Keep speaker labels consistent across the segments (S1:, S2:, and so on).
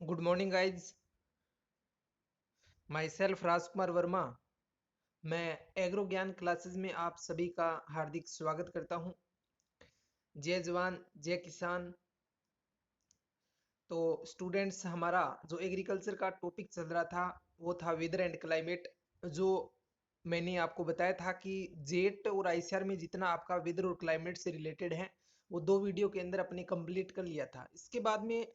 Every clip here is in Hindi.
S1: Good morning guys. Myself Rajkumar Verma. मैं एग्रो ज्ञान क्लासेस में आप सभी का हार्दिक स्वागत करता हूं। जय जवान जय किसान। तो स्टूडेंट्स, हमारा जो एग्रीकल्चर का टॉपिक चल रहा था वो था वेदर एंड क्लाइमेट। जो मैंने आपको बताया था कि जेट और आईसीआर में जितना आपका वेदर और क्लाइमेट से रिलेटेड है वो दो वीडियो के अंदर अपने कंप्लीट कर लिया था। इसके बाद में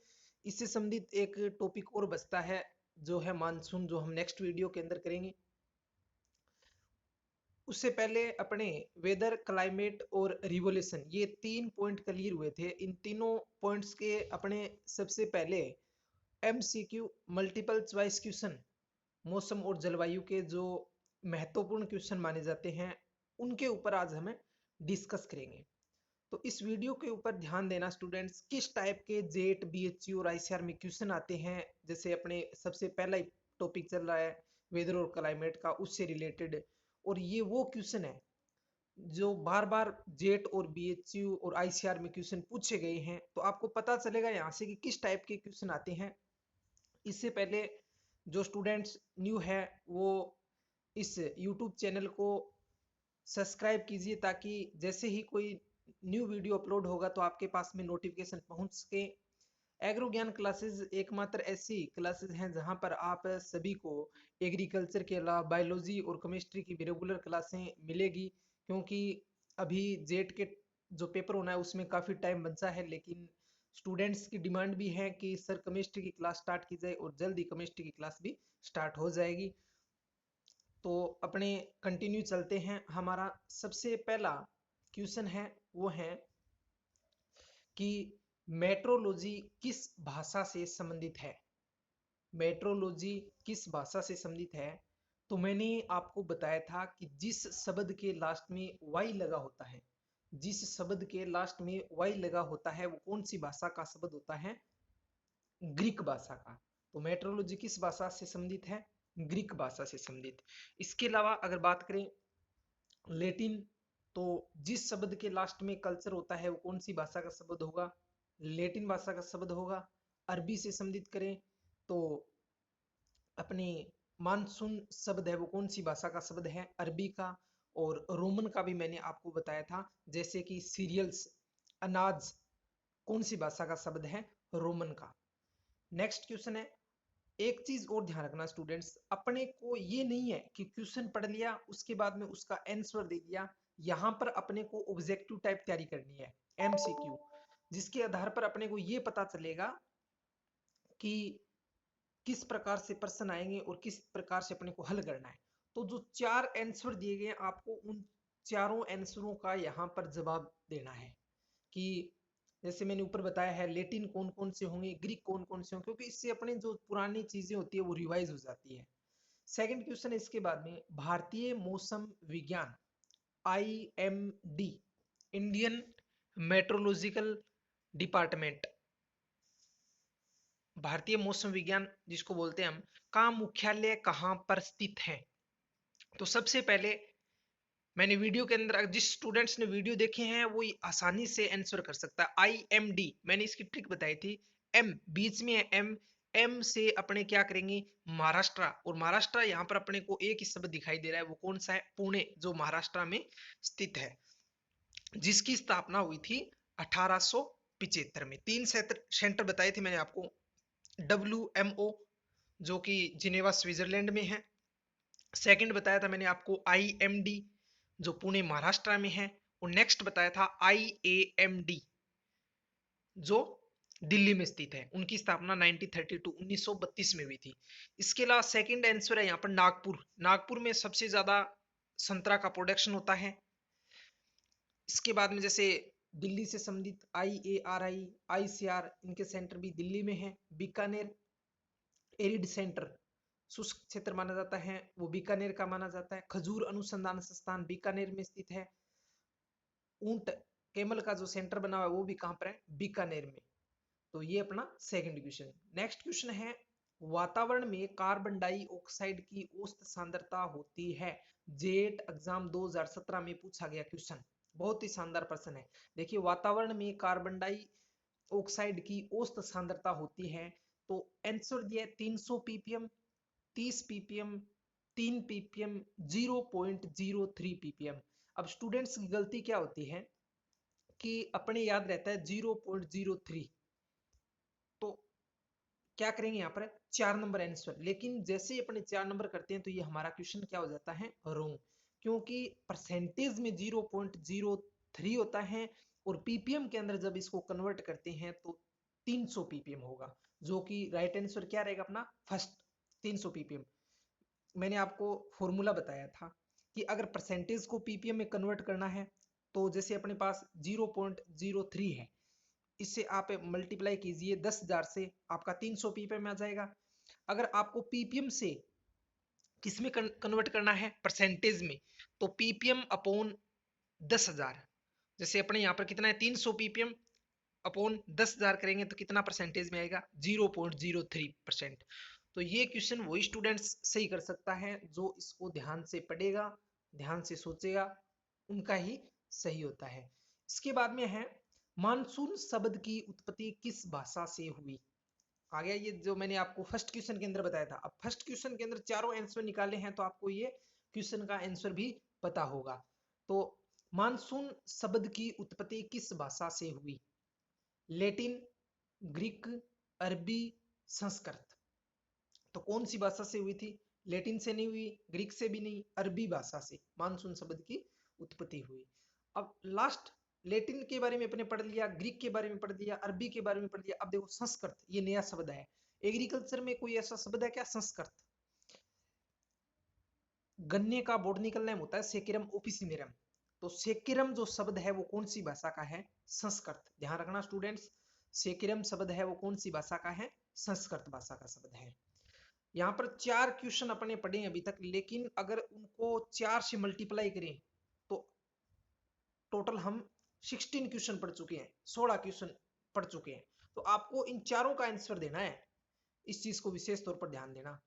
S1: इससे संबंधित एक टॉपिक और बचता है जो है मानसून, जो हम नेक्स्ट वीडियो के अंदर करेंगे। उससे पहले अपने वेदर, क्लाइमेट और रिवोल्यूशन ये तीन पॉइंट क्लियर हुए थे। इन तीनों पॉइंट्स के अपने सबसे पहले एमसीक्यू मल्टीपल चॉइस क्वेश्चन, मौसम और जलवायु के जो महत्वपूर्ण क्वेश्चन माने जाते हैं उनके ऊपर आज हमें डिस्कस करेंगे। तो इस वीडियो के ऊपर ध्यान देना स्टूडेंट्स, किस टाइप के जेट, बीएचयू और आईसीआर में क्वेश्चन आते हैं। जैसे अपने सबसे पहला टॉपिक चल रहा है वेदर और क्लाइमेट का, उससे रिलेटेड। और ये वो क्वेश्चन है जो बार बार जेट और बीएचयू और आईसीआर में क्वेश्चन पूछे गए हैं। तो आपको पता चलेगा यहाँ से कि किस टाइप के क्वेश्चन आते हैं। इससे पहले जो स्टूडेंट्स न्यू है वो इस यूट्यूब चैनल को सब्सक्राइब कीजिए, ताकि जैसे ही कोई न्यू वीडियो अपलोड होगा तो आपके पास में नोटिफिकेशन पहुंच सके। एग्रो ज्ञान क्लासेस एकमात्र ऐसी क्लासेस हैं जहां पर आप सभी को एग्रीकल्चर के अलावा बायोलॉजी और केमिस्ट्री की भी रेगुलर क्लासें मिलेगी। क्योंकि अभी जेट के जो पेपर होना है उसमें काफ़ी टाइम बचा है, लेकिन स्टूडेंट्स की डिमांड भी है कि सर केमिस्ट्री की क्लास स्टार्ट की जाए, और जल्दी केमिस्ट्री की क्लास भी स्टार्ट हो जाएगी। तो अपने कंटिन्यू चलते हैं। हमारा सबसे पहला क्वेश्चन है वो है कि मेट्रोलॉजी किस भाषा से संबंधित है। मेट्रोलॉजी किस भाषा से संबंधित है। तो मैंने आपको बताया था कि जिस शब्द के लास्ट में वाई लगा होता है, जिस शब्द के लास्ट में वाई लगा होता है वो कौन सी भाषा का शब्द होता है? ग्रीक भाषा का। तो मेट्रोलॉजी किस भाषा से संबंधित है? ग्रीक भाषा से संबंधित। इसके अलावा अगर बात करें लेटिन, तो जिस शब्द के लास्ट में कल्चर होता है वो कौन सी भाषा का शब्द होगा? लेटिन भाषा का शब्द होगा। अरबी से संबंधित करें तो अपनी मानसून शब्द है वो कौन सी भाषा का शब्द है? अरबी का। और रोमन का भी मैंने आपको बताया था, जैसे कि सीरियल्स, अनाज, कौन सी भाषा का शब्द है? रोमन का। नेक्स्ट क्वेश्चन है, एक चीज और ध्यान रखना स्टूडेंट्स, अपने को ये नहीं है कि क्वेश्चन पढ़ लिया उसके बाद में उसका आंसर दे दिया। यहाँ पर अपने को ऑब्जेक्टिव टाइप तैयारी करनी है, एमसीक्यू, जिसके आधार पर अपने को ये पता चलेगा कि किस प्रकार से प्रश्न आएंगे और किस प्रकार से अपने को हल करना है। तो जो चार आंसर दिए गए आपको उन चारों आंसरों का यहाँ पर जवाब देना है कि जैसे मैंने ऊपर बताया है लेटिन कौन कौन से होंगे, ग्रीक कौन कौन से होंगे, क्योंकि इससे अपने जो पुरानी चीजें होती है वो रिवाइज हो जाती है। सेकंड क्वेश्चन है इसके बाद में, भारतीय मौसम विज्ञान आईएमडी, इंडियन मेट्रोलॉजिकल डिपार्टमेंट, भारतीय मौसम विज्ञान जिसको बोलते हैं हम, का मुख्यालय कहाँ पर स्थित है? तो सबसे पहले मैंने वीडियो के अंदर, जिस स्टूडेंट्स ने वीडियो देखे हैं वो आसानी से आंसर कर सकता है। आईएमडी मैंने इसकी ट्रिक बताई थी। एम बीच में है, एम, एम से अपने क्या करेंगे? महाराष्ट्र। और महाराष्ट्र यहाँ पर अपने को एक ही शब्द दिखाई दे रहा है, वो कौन सा है? पुणे, जो महाराष्ट्र में स्थित है, जिसकी स्थापना हुई थी 1875 में। तीन सेंटर बताए थे मैंने आपको। WMO जो कि जिनेवा स्विट्जरलैंड में है। सेकंड बताया था मैंने आपको IMD जो पुणे महाराष्ट्र में है। और नेक्स्ट बताया था IAMD जो दिल्ली में स्थित है। उनकी स्थापना 1932 में हुई थी। इसके अलावा सेकंड आंसर है यहाँ पर नागपुर। नागपुर में सबसे ज्यादा संतरा का प्रोडक्शन होता है। इसके बाद में जैसे दिल्ली से संबंधित IARI, ICR, इनके सेंटर भी दिल्ली में है। बीकानेर एरिड सेंटर, शुष्क क्षेत्र माना जाता है, वो बीकानेर का माना जाता है। खजूर अनुसंधान संस्थान बीकानेर में स्थित है। ऊंट, केमल का जो सेंटर बना हुआ है वो भी कहाँ पर है? बीकानेर में। तो ये अपना सेकंड क्वेश्चन। नेक्स्ट क्वेश्चन है, वातावरण में कार्बन डाइऑक्साइड की औसत सांद्रता होती है। जेट एग्जाम 2017 में पूछा गया क्वेश्चन, बहुत ही शानदार प्रश्न है। देखिए, वातावरण में कार्बन डाइऑक्साइड की औसत सांद्रता होती है तो आंसर दिया है 300 पीपीएम, 30 पीपीएम, 3 पीपीएम, 0.03 पीपीएम। अब स्टूडेंट्स की गलती क्या होती है कि अपने याद रहता है 0.03, तो क्या करेंगे यहाँ पर 4 नंबर आंसर, लेकिन जैसे ही अपने 4 नंबर करते हैं तो ये हमारा क्वेश्चन क्या हो जाता है, रॉन्ग, क्योंकि परसेंटेज में 0.03 होता है और पीपीएम के अंदर जब इसको कन्वर्ट करते हैं तो 300 पीपीएम होगा, जो कि राइट आंसर क्या रहेगा अपना फर्स्ट, 300 पीपीएम। मैंने आपको फॉर्मूला बताया था कि अगर परसेंटेज को पीपीएम में कन्वर्ट करना है तो जैसे अपने पास 0.03 है, इससे आप मल्टीप्लाई कीजिए 10,000 से, आपका 300 पीपीएम आ जाएगा। अगर आपको पीपीएम से किस में कन्वर्ट करना है, परसेंटेज में, तो पीपीएम अपॉन 10,000, जैसे अपने यहाँ पर कितना है 300 पीपीएम अपॉन 10,000 करेंगे तो कितना परसेंटेज में आएगा 0.03%। तो ये क्वेश्चन वही स्टूडेंट्स सही कर सकता है जो इसको ध्यान से पढ़ेगा, ध्यान से सोचेगा, उनका ही सही होता है। इसके बाद में है मानसून शब्द की उत्पत्ति किस भाषा से हुई। आ गया ये जो मैंने आपको फर्स्ट क्वेश्चन के अंदर बताया था। अब फर्स्ट क्वेश्चन के अंदर चारों आंसर निकाले हैं तो आपको ये क्वेश्चन का आंसर भी पता होगा। तो मानसून शब्द की उत्पत्ति किस भाषा से हुई, लैटिन, ग्रीक, अरबी, संस्कृत। तो कौन सी भाषा से हुई थी, लैटिन से नहीं हुई, ग्रीक से भी नहीं, अरबी भाषा से मानसून शब्द की उत्पत्ति हुई। अब लास्ट लैटिन के बारे में अपने पढ़ लिया, ग्रीक के बारे में पढ़ लिया, अरबी के बारे में पढ़ लिया। अब देखो संस्कृत, ये नया शब्द है, एग्रीकल्चर में कोई ऐसा शब्द है क्या संस्कृत। गन्ने का बोटनिकल नेम होता है सेकेरम ओपिसिनेरम, तो सेकेरम जो शब्द है वो कौन सी भाषा का है, संस्कृत। ध्यान रखना स्टूडेंट्स, सेकेरम शब्द है वो कौन सी भाषा का है, संस्कृत भाषा का शब्द है। यहाँ पर 4 क्वेश्चन अपने पढ़े हैं अभी तक, लेकिन अगर उनको 4 से मल्टीप्लाई करें तो टोटल हम 16 क्वेश्चन पढ़ चुके हैं, 16 क्वेश्चन पढ़ चुके हैं। तो आपको इन चारों का आंसर देना है, इस चीज को विशेष तौर पर ध्यान देना।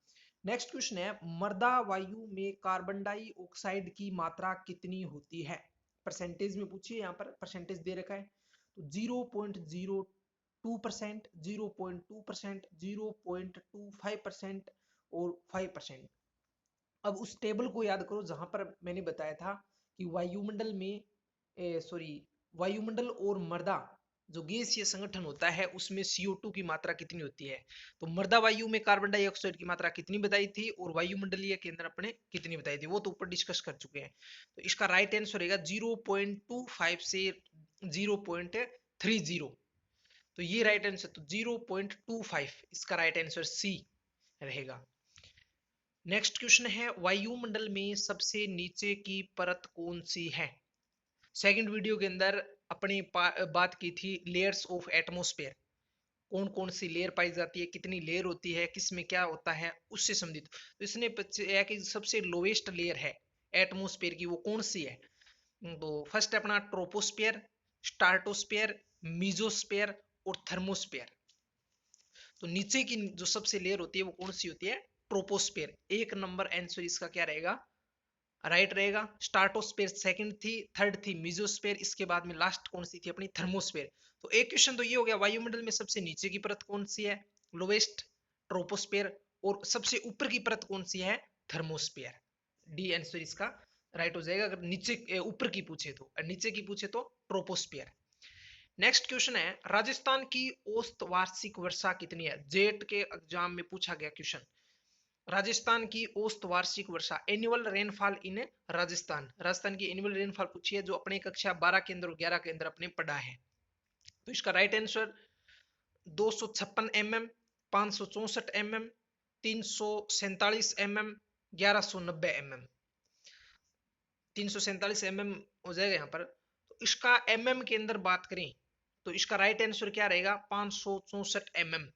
S1: नेक्स्ट क्वेश्चन है मृदा वायु में कार्बन डाइऑक्साइड की मात्रा कितनी होती है, परसेंटेज में पूछिए, यहाँ पर परसेंटेज दे रखा है। तो 0.02%, 0.2%, 0.25% और 5%। अब उस टेबल को याद करो जहां पर मैंने बताया था कि वायुमंडल में सॉरी वायुमंडल और मृदा जो गैसीय संगठन होता है उसमें CO2 की मात्रा कितनी होती है। तो मृदा वायु में कार्बन डाइऑक्साइड की मात्रा कितनी बताई थी और वायुमंडलीय के अंदर अपने कितनी बताई थी, वो तो ऊपर डिस्कस कर चुके हैं। तो इसका राइट आंसर रहेगा 0.25 से 0.30। तो ये राइट आंसर, तो 0.25 इसका राइट आंसर सी रहेगा। नेक्स्ट क्वेश्चन है वायुमंडल में सबसे नीचे की परत कौन सी है। सेकंड वीडियो के अंदर अपने बात की थी लेयर्स ऑफ एटमॉस्फेयर, कौन कौन सी लेयर पाई जाती है, कितनी लेयर होती है, किस में क्या होता है, उससे संबंधित। तो इसने बताया कि सबसे लोवेस्ट लेयर है एटमॉस्फेयर की वो कौन सी है। तो फर्स्ट है अपना ट्रोपोस्फेयर, स्टार्टोस्फेयर, मीजोस्फेयर और थर्मोस्फेयर। तो नीचे की जो सबसे लेयर होती है वो कौन सी होती है, ट्रोपोस्फेयर। एक नंबर आंसर इसका क्या रहेगा, राइट रहेगा। स्टार्टोस्फेयर सेकंड थी, थर्ड थी मीजोस्फेयर, इसके बाद में लास्ट कौन सी थी अपनी थर्मोस्फेयर। तो एक क्वेश्चन तो ये हो गया वायुमंडल में सबसे नीचे की परत कौन सी है, लोवेस्ट ट्रोपोस्फेयर, और सबसे ऊपर की परत कौन सी है, थर्मोस्फेयर। डी आंसर इसका राइट हो जाएगा अगर नीचे ऊपर की पूछे तो, और नीचे की पूछे तो ट्रोपोस्फेयर। नेक्स्ट क्वेश्चन है राजस्थान की औसत वार्षिक वर्षा कितनी है, जेट के एग्जाम में पूछा गया क्वेश्चन। राजस्थान की औसत वार्षिक वर्षा, annual rainfall in Rajasthan, Rajasthan की एनुअल रेनफॉल पूछी है जो अपने कक्षा 12 के अंदर और 11 के अंदर अपने पढ़ा है। तो इसका right answer 256 mm, 564 mm, 347 mm, 1190 mm, 347 mm हो जाएगा यहाँ पर। तो इसका mm के अंदर बात करें तो इसका राइट आंसर क्या रहेगा 564 mm।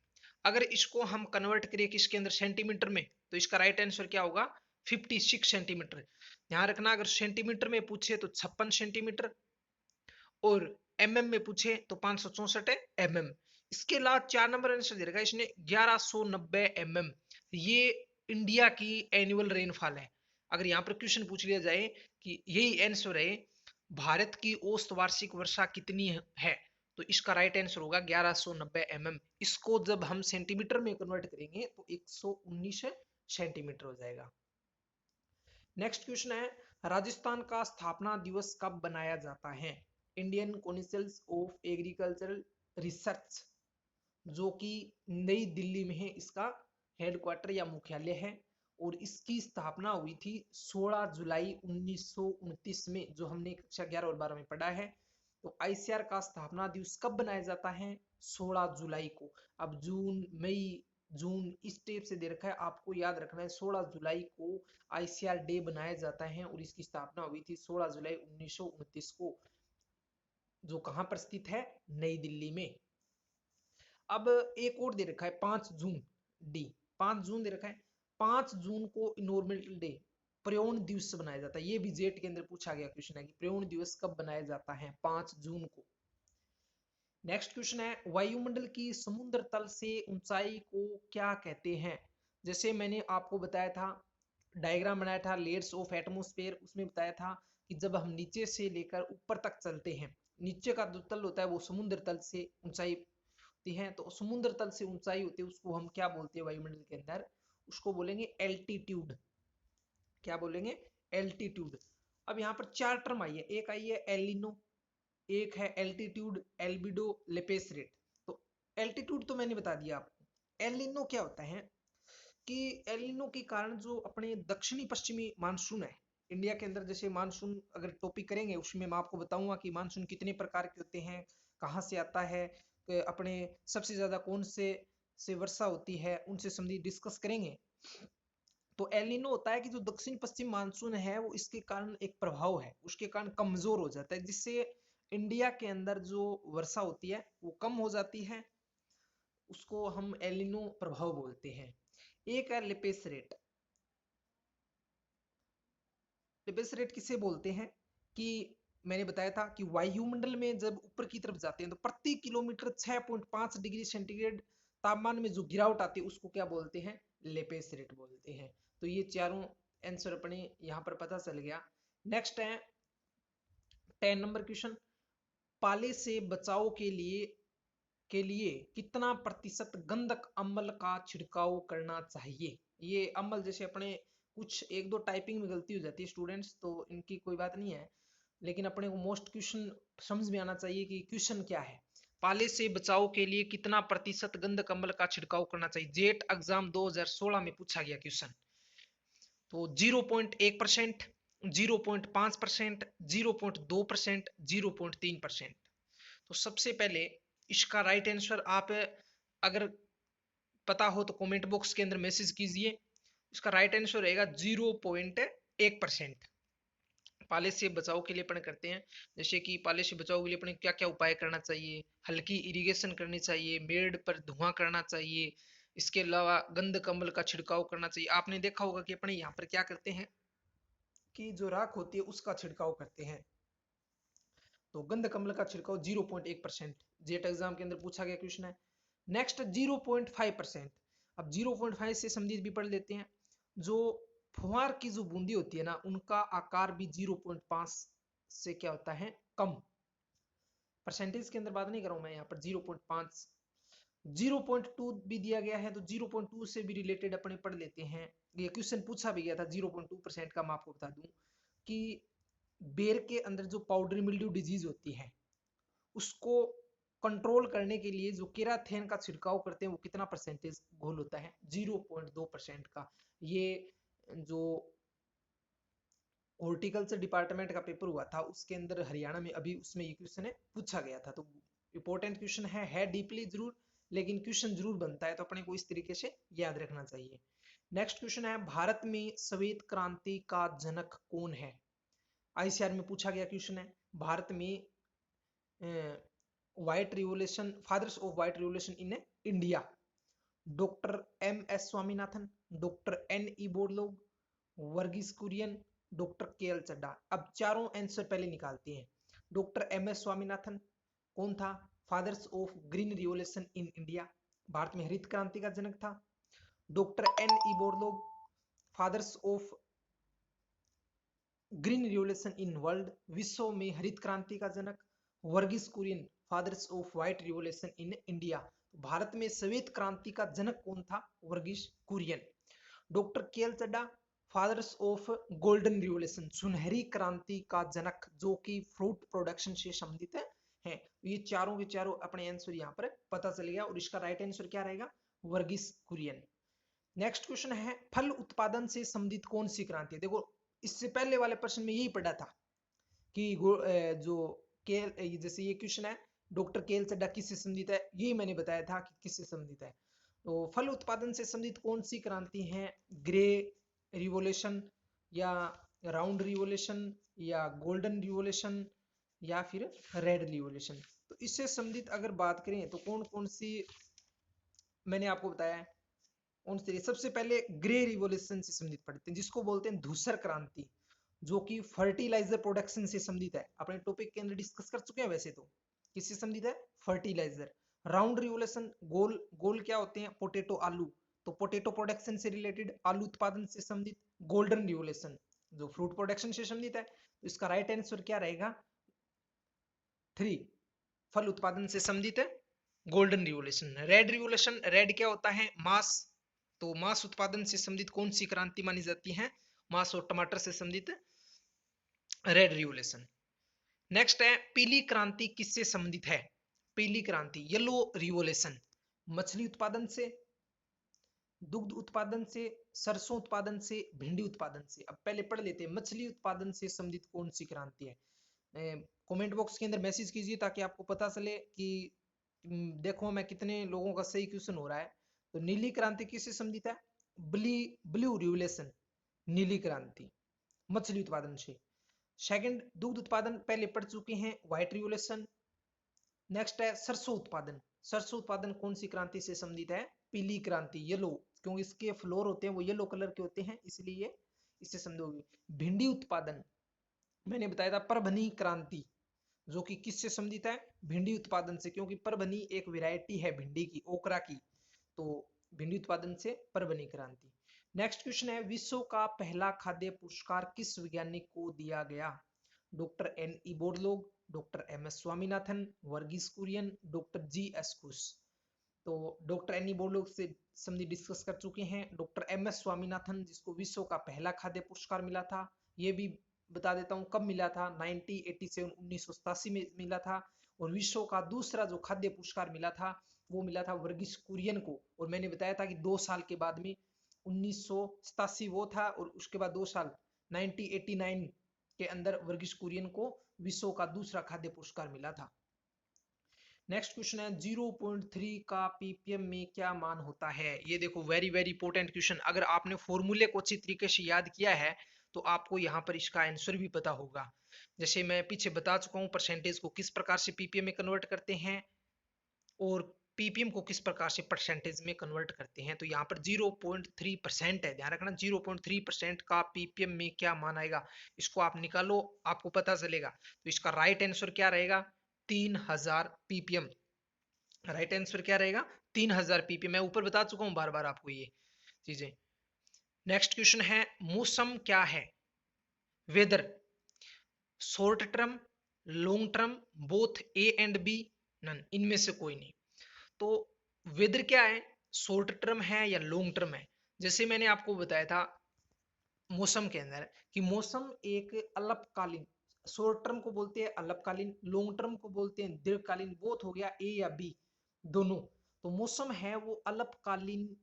S1: अगर इसको हम कन्वर्ट करें किसके अंदर, सेंटीमीटर में, तो इसका राइट आंसर क्या होगा 56 सेंटीमीटर। ध्यान रखना अगर सेंटीमीटर में पूछे तो 56 सेंटीमीटर और mm में पूछे तो 564 mm। इसके अलावा 4 नंबर आंसर दे रखा है इसने 1190 mm। ये इंडिया की एनुअल रेनफॉल है। अगर यहाँ पर क्वेश्चन पूछ लिया जाए कि यही आंसर है भारत की औसत वार्षिक वर्षा कितनी है, तो इसका राइट आंसर होगा 1190 mm। इसको जब हम सेंटीमीटर में कन्वर्ट करेंगे तो 119 सेंटीमीटर हो जाएगा। नेक्स्ट क्वेश्चन है, राजस्थान का स्थापना दिवस कब बनाया जाता है? Indian council of agricultural research, जो कि नई दिल्ली में है, इसका हेडक्वार्टर या मुख्यालय है, और इसकी स्थापना हुई थी 16 जुलाई 1929 में, जो हमने कक्षा 11 और 12 में पढ़ा है। तो आईसीआर का स्थापना दिवस कब बनाया जाता है? 16 जुलाई को। अब जून, मई, जून इस टाइप से दे रखा है, आपको याद रखना है 16 जुलाई को आईसीआर डे बनाया जाता है, और इसकी स्थापना हुई थी 16 जुलाई 1929 को, जो कहां पर स्थित है? नई दिल्ली में। अब एक और दे रखा है 5 जून डी, 5 जून दे रखा है। 5 जून को इन्वायरमेंटल डे, पर्यावरण दिवस बनाया जाता है। ये भी जेट के अंदर पूछा गया क्वेश्चन है कि पर्यावरण दिवस कब बनाया जाता है? 5 जून को। नेक्स्ट क्वेश्चन है, वायुमंडल की समुद्र तल से ऊंचाई को क्या कहते हैं? जैसे मैंने आपको बताया था, डायग्राम बनाया था लेयर्स ऑफ एटमॉस्फेयर, उसमें बताया था कि जब हम नीचे से लेकर ऊपर तक चलते हैं, नीचे का जो तल होता है वो समुद्र तल से ऊंचाई होती है, तो समुद्र तल से ऊंचाई होती है उसको हम क्या बोलते हैं वायुमंडल के अंदर? उसको बोलेंगे एल्टीट्यूड। क्या बोलेंगे? एल्टीट्यूड। अब यहाँ पर 4 टर्म आई है, एक आई है एलिनो, एक है एल्टीट्यूड, एल्बिडो, लेपेस रेट। तो एल्टीट्यूड तो मैंने बता दिया आपको। एलिनो क्या होता है कि एलिनो के कारण जो अपने दक्षिणी पश्चिमी मानसून है इंडिया के अंदर, जैसे मानसून अगर टॉपिक करेंगे उसमें मैं आपको बताऊंगा कि मानसून कितने प्रकार के होते हैं, कहाँ से आता है, अपने सबसे ज्यादा कौन से वर्षा होती है, उनसे संबंधित डिस्कस करेंगे। तो एलिनो होता है कि जो दक्षिण पश्चिम मानसून है वो इसके कारण एक प्रभाव है, उसके कारण कमजोर हो जाता है, जिससे इंडिया के अंदर जो वर्षा होती है वो कम हो जाती है, उसको हम एलिनो प्रभाव बोलते हैं। एक है लेपेस रेट। लेपेस रेट किसे बोलते हैं कि मैंने बताया था कि वायुमंडल में जब ऊपर की तरफ जाते हैं तो प्रति किलोमीटर 6.5 डिग्री सेंटीग्रेड तापमान में जो गिरावट आती है उसको क्या बोलते हैं? लेपेस रेट बोलते हैं। तो ये चारों आंसर अपने यहाँ पर पता चल गया। नेक्स्ट है 10 नंबर क्वेश्चन, पाले से बचाव के लिए कितना प्रतिशत गंधक अम्ल का छिड़काव करना चाहिए? ये अम्ल जैसे अपने कुछ एक दो टाइपिंग में गलती हो जाती है स्टूडेंट्स, तो इनकी कोई बात नहीं है, लेकिन अपने को मोस्ट क्वेश्चन समझ में आना चाहिए कि क्वेश्चन क्या है। पाले से बचाव के लिए कितना प्रतिशत गंधक अम्ल का छिड़काव करना चाहिए? जेट एग्जाम 2016 में पूछा गया क्वेश्चन। तो 0.1%, 0.5%, 0.2%, 0.3%। तो सबसे पहले इसका राइट आंसर आप अगर पता हो तो कमेंट बॉक्स के अंदर मैसेज कीजिए। इसका राइट आंसर रहेगा 0.1%। पाले से बचाव के लिए अपन करते हैं, जैसे कि पाले से बचाव के लिए अपन क्या क्या उपाय करना चाहिए? हल्की इरिगेशन करनी चाहिए, मेड़ पर धुआं करना चाहिए, इसके अलावा गंध कम्बल का छिड़काव करना चाहिए। आपने देखा होगा कि अपने यहाँ पर क्या करते हैं कि जो राख होती है उसका छिड़काव करते हैं। तो गंध कम्बल का छिड़काव 0.1%, जेट एग्जाम के अंदर पूछा गया क्वेश्चन है। नेक्स्ट 0.5%। अब 0.5 से संबंधित भी पढ़ लेते हैं। जो फुहार की जो बूंदी होती है ना, उनका आकार भी 0.5 से क्या होता है? कम। परसेंटेज के अंदर बात नहीं कर रहा हूं मैं यहाँ पर। 0.5, 0.2 भी दिया गया है, तो 0.2 से भी रिलेटेड अपने पढ़ लेते हैं। ये क्वेश्चन पूछा भी गया था 0.2% का। मैं आपको बता दूं कि बेर के अंदर जो पाउडरी मिल्ड्यू डिजीज होती है उसको कंट्रोल करने के लिए जो केराथेन का छिड़काव करते हैं वो कितना परसेंटेज घोल होता है? 0.2% का। ये जो हॉर्टिकल्चर डिपार्टमेंट का पेपर हुआ था उसके अंदर हरियाणा में, अभी उसमें ये क्वेश्चन है पूछा गया था। तो इंपॉर्टेंट क्वेश्चन है डीपली जरूर, लेकिन क्वेश्चन जरूर बनता है, तो अपने को इस तरीके से याद रखना चाहिए। नेक्स्ट क्वेश्चन है, भारत में श्वेत क्रांति का जनक कौन है? आईसीआर में पूछा गया क्वेश्चन है। भारत में white revolution, fathers of white revolution in India, doctor M S. Swaminathan, doctor N E. Borlaug, Verghese Kurien, doctor K L. Chadha. अब चारों आंसर पहले निकालते हैं। Doctor M S. स्वामीनाथन कौन था? Fathers of green revolution in India, Bharat में हरित क्रांति का जनक था। Doctor N E. Borlaug, fathers of green revolution in world, विश्व में हरित क्रांति का जनक। Varghese Kurien, fathers of white revolution in India. Bharat में श्वेत क्रांति का जनक कौन था? Varghese Kurien. Doctor K L Chadha, fathers of golden revolution, सुनहरी क्रांति का जनक, जो कि फ्रूट प्रोडक्शन से संबंधित है। ये चारों के चारों अपने आंसर यहाँ पर पता चल गया और इसका राइट आंसर क्या रहेगा? वर्गीस कुरियन। नेक्स्ट क्वेश्चन है फल उत्पादन से संबंधित कौन सी क्रांति है? देखो इससे पहले वाले प्रश्न में यही पढ़ा था कि जो के जैसे ये क्वेश्चन है डॉक्टर के एल चड्डा किससे संबंधित है, यही मैंने बताया था कि किससे संबंधित है। तो फल उत्पादन से संबंधित कौन सी क्रांति है? ग्रे रिवोल्यूशन या राउंड रिवोल्यूशन या गोल्डन रिवोल्यूशन या फिर रेड रिवोल्यूशन। तो इससे संबंधित अगर बात करें तो कौन कौन सी मैंने आपको बताया है। उनसे सबसे पहले ग्रे रिवोल्यूशन से संबंधित पढ़ते हैं, जिसको बोलते हैं धूसर क्रांति, जो कि फर्टिलाइजर प्रोडक्शन से संबंधित है। अपने टॉपिक के अंदर डिस्कस कर चुके हैं वैसे तो। किससे संबंधित है? फर्टिलाइजर। राउंड रिवोल्यूशन, गोल गोल क्या होते हैं? पोटैटो, आलू, तो पोटैटो प्रोडक्शन से रिलेटेड, आलू उत्पादन से संबंधित। गोल्डन रिवोल्यूशन जो फ्रूट प्रोडक्शन से संबंधित है। तो इसका राइट आंसर क्या रहेगा? 3, फल उत्पादन से संबंधित है golden revolution. Red revolution, red क्या होता है? मांस, तो मांस उत्पादन से संबंधित कौन सी क्रांति मानी जाती है? मांस और टमाटर से संबंधित रेड रिवोल्यूशन। नेक्स्ट है पीली क्रांति किससे संबंधित है? पीली क्रांति येलो रिवोल्यूशन, मछली उत्पादन से, दुग्ध उत्पादन से, सरसों उत्पादन से, भिंडी उत्पादन से। अब पहले पढ़ लेते हैं मछली उत्पादन से संबंधित कौन सी क्रांति है। कमेंट बॉक्स के अंदर मैसेज कीजिए ताकि आपको पता चले कि देखो मैं कितने लोगों का सही क्वेश्चन हो रहा है। तो नीली क्रांति किससे संबंधित है? ब्लू रिवोल्यूशन, नीली क्रांति मछली उत्पादन से। सेकंड दुग्ध उत्पादन पहले पढ़ चुके हैं, व्हाइट रिवोल्यूशन। नेक्स्ट है सरसों उत्पादन, सरसों उत्पादन कौन सी क्रांति से संबंधित है? पीली क्रांति, येलो, क्योंकि इसके फ्लोर होते हैं वो येलो कलर के होते हैं, इसलिए इससे संबंधित होगी। भिंडी उत्पादन मैंने बताया था परभनी क्रांति, जो कि किससे संबंधित है? भिंडी उत्पादन से, क्योंकि परभनी एक वैरायटी है भिंडी की, ओकरा की, तो भिंडी उत्पादन से परभनी क्रांति। नेक्स्ट क्वेश्चन है विश्व का पहला खाद्य पुरस्कार किस वैज्ञानिक को दिया गया? Doctor N E Borlaug, doctor M S Swaminathan, Verghese Kurien, doctor G S Ghosh. तो डॉक्टर एन ई बोरलोग से संबंधित डिस्कस कर चुके हैं। डॉक्टर एम एस स्वामीनाथन जिसको विश्व का पहला खाद्य पुरस्कार मिला था, ये भी बता देता हूँ कब मिला था, 1987 1987 में मिला था। और विश्व का दूसरा जो खाद्य पुरस्कार मिला था वो मिला था वर्गीस कुरियन को, और मैंने बताया था कि 2 साल के बाद में 1987 वो था और उसके बाद 2 साल 1989 के अंदर वर्गीस कुरियन को विश्व का दूसरा खाद्य पुरस्कार मिला था। नेक्स्ट क्वेश्चन है 0.3 का पीपीएम में क्या मान होता है? ये देखो वेरी वेरी इंपॉर्टेंट क्वेश्चन। अगर आपने फॉर्मूले को अच्छी तरीके से याद किया है तो आपको यहाँ पर इसका आंसर भी पता होगा। जैसे मैं पीछे बता चुका हूँ परसेंटेज को किस प्रकार से पीपीएम में कन्वर्ट करते हैं और पीपीएम को किस प्रकार से परसेंटेज में कन्वर्ट करते हैं। तो यहाँ पर 0.3% है, ध्यान रखना 0.3% का पीपीएम में क्या मान आएगा, इसको आप निकालो आपको पता चलेगा। तो इसका राइट आंसर क्या रहेगा? 3000 पीपीएम। राइट आंसर क्या रहेगा? 3000 पीपीएम। मैं ऊपर बता चुका हूँ बार बार आपको ये चीजें। नेक्स्ट क्वेश्चन है मौसम क्या है? Weather, short term, long term, both A and B, none, इनमें से कोई नहीं। तो वेदर क्या है? शॉर्ट टर्म है या लॉन्ग टर्म है? जैसे मैंने आपको बताया था मौसम के अंदर कि मौसम एक अल्पकालीन, शॉर्ट टर्म को बोलते हैं अल्पकालीन, लॉन्ग टर्म को बोलते हैं दीर्घकालीन, बोथ हो गया ए या बी दोनों। तो मौसम है वो अल्पकालीन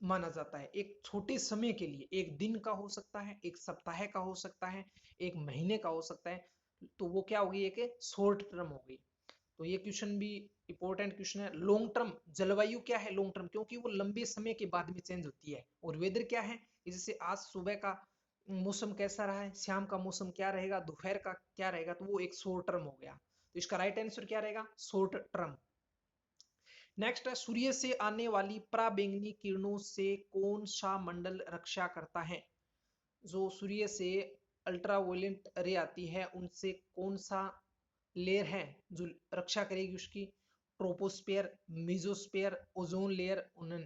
S1: माना जाता है, एक छोटे समय के लिए, एक दिन का हो सकता है, एक सप्ताह का हो सकता है, एक महीने का हो सकता है। तो वो क्या होगी? एक शॉर्ट टर्म होगी। तो ये क्वेश्चन भी इंपॉर्टेंट क्वेश्चन है। लॉन्ग टर्म, जलवायु क्या है लॉन्ग टर्म? क्योंकि वो लंबे समय के बाद में चेंज होती है। और वेदर क्या है? जैसे आज सुबह का मौसम कैसा रहा है, शाम का मौसम क्या रहेगा, दोपहर का क्या रहेगा, तो वो एक शॉर्ट टर्म हो गया। तो इसका राइट आंसर क्या रहेगा? Short term. नेक्स्ट है सूर्य से आने वाली पराबैंगनी किरणों से कौन सा मंडल रक्षा करता है? जो सूर्य से अल्ट्रावायलेट रे आती है उनसे कौन सा लेयर है जो रक्षा करेगी उसकी? ट्रोपोस्फेयर, मेसोस्फेयर, ओजोन लेयर,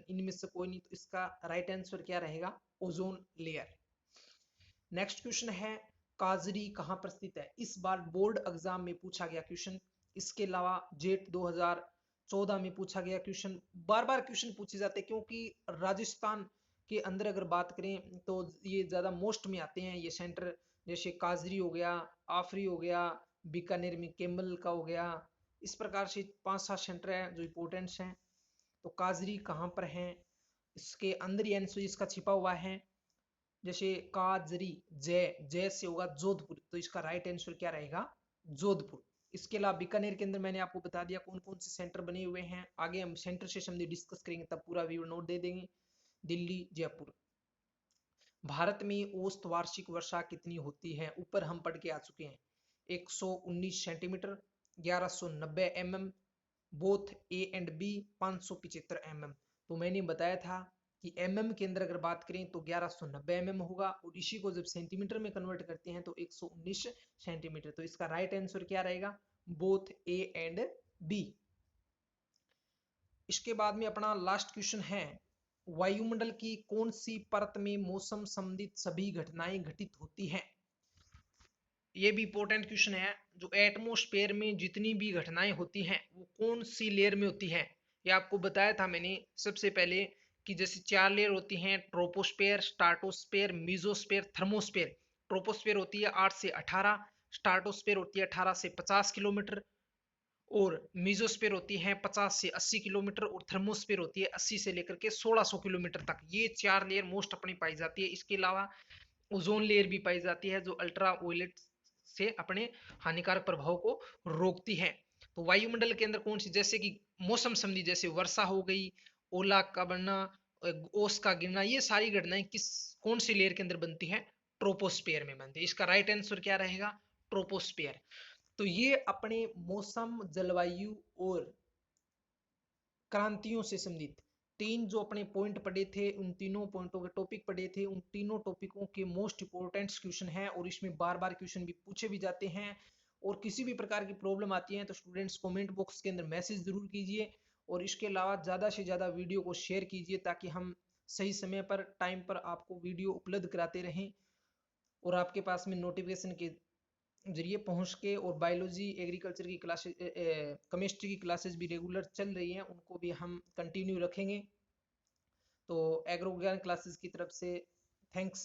S1: इनमें से कोई नहीं। तो इसका राइट आंसर क्या रहेगा? Ozone layer. नेक्स्ट क्वेश्चन है काजरी कहाँ पर स्थित है? इस बार बोर्ड एग्जाम में पूछा गया क्वेश्चन इसके अलावा जेट 2014 में पूछा गया क्वेश्चन, बार बार क्वेश्चन पूछे जाते हैं क्योंकि राजस्थान के अंदर अगर बात करें तो ये ज्यादा मोस्ट में आते हैं ये सेंटर, जैसे काजरी हो गया, आफरी हो गया, बीकानेर में केम्बल का हो गया। इस प्रकार से 5-7 सेंटर है जो इम्पोर्टेंट हैं। तो काजरी कहाँ पर है, इसके अंदर ही आंसर इसका छिपा हुआ है। जैसे काजरी, जय जय से होगा जोधपुर, तो इसका राइट आंसर क्या रहेगा, जोधपुर। इसके अलावा बीकानेर के अंदर मैंने आपको बता दिया कौन कौन से सेंटर बने हुए हैं। आगे हम सेंटर से संबंधित डिस्कस करेंगे तब पूरा व्यू नोट दे देंगे। दिल्ली, जयपुर। भारत में औसत वार्षिक वर्षा कितनी होती है, ऊपर हम पढ़ के आ चुके हैं। 119 centimetre, 1190 mm, both A and B 575 mm। तो मैंने बताया था कि mm के अंदर अगर बात करें तो 1190 mm होगा, और इसी को जब सेंटीमीटर में कन्वर्ट करते हैं तो 119 सेंटीमीटर। तो इसका राइट आंसर क्या रहेगा, बोथ ए एंड बी। इसके बाद में अपना लास्ट क्वेश्चन है, वायुमंडल की कौन सी परत में मौसम संबंधित सभी घटनाएं घटित होती हैं। ये भी इंपॉर्टेंट क्वेश्चन है, जो एटमॉस्फेयर में जितनी भी घटनाएं होती हैं वो कौन सी लेयर में होती हैं। ये आपको बताया था मैंने सबसे पहले कि जैसे 4 लेयर होती हैं, troposphere, stratosphere, mesosphere, thermosphere. Troposphere होती है 8 से 18, स्ट्राटोस्फेयर होती है 18 से 50 किलोमीटर, और मीजोस्फेयर होती है 50 से 80 किलोमीटर, और थर्मोस्फेयर होती है 80 से लेकर के 1600 किलोमीटर तक। ये 4 लेयर मोस्ट अपनी पाई जाती है। इसके अलावा ओजोन लेयर भी पाई जाती है जो अल्ट्रा वायलेट से अपने हानिकारक प्रभाव को रोकती है। तो वायुमंडल के अंदर कौन सी, जैसे कि मौसम संबंधी, जैसे वर्षा हो गई, ओला का बनना, ओस का गिरना, ये सारी घटनाएं किस कौन सी लेयर के अंदर बनती है, ट्रोपोस्फेयर में बनती है। इसका राइट आंसर क्या रहेगा, ट्रोपोस्फेयर। तो ये अपने मौसम, जलवायु और क्रांतियों से संबंधित 3 जो अपने पॉइंट पढ़े थे, उन तीनों पॉइंटों के टॉपिक पढ़े थे, उन तीनों टॉपिकों के मोस्ट इंपोर्टेंट क्वेश्चन है, और इसमें बार बार क्वेश्चन भी पूछे भी जाते हैं। और किसी भी प्रकार की प्रॉब्लम आती है तो स्टूडेंट्स कमेंट बॉक्स के अंदर मैसेज जरूर कीजिए, और इसके अलावा ज़्यादा से ज़्यादा वीडियो को शेयर कीजिए ताकि हम सही समय पर, टाइम पर आपको वीडियो उपलब्ध कराते रहें, और आपके पास में नोटिफिकेशन के जरिए पहुंच के। और बायोलॉजी, एग्रीकल्चर की क्लासेस, केमिस्ट्री की क्लासेस भी रेगुलर चल रही हैं, उनको भी हम कंटिन्यू रखेंगे। तो एग्रो ज्ञान क्लासेस की तरफ से थैंक्स।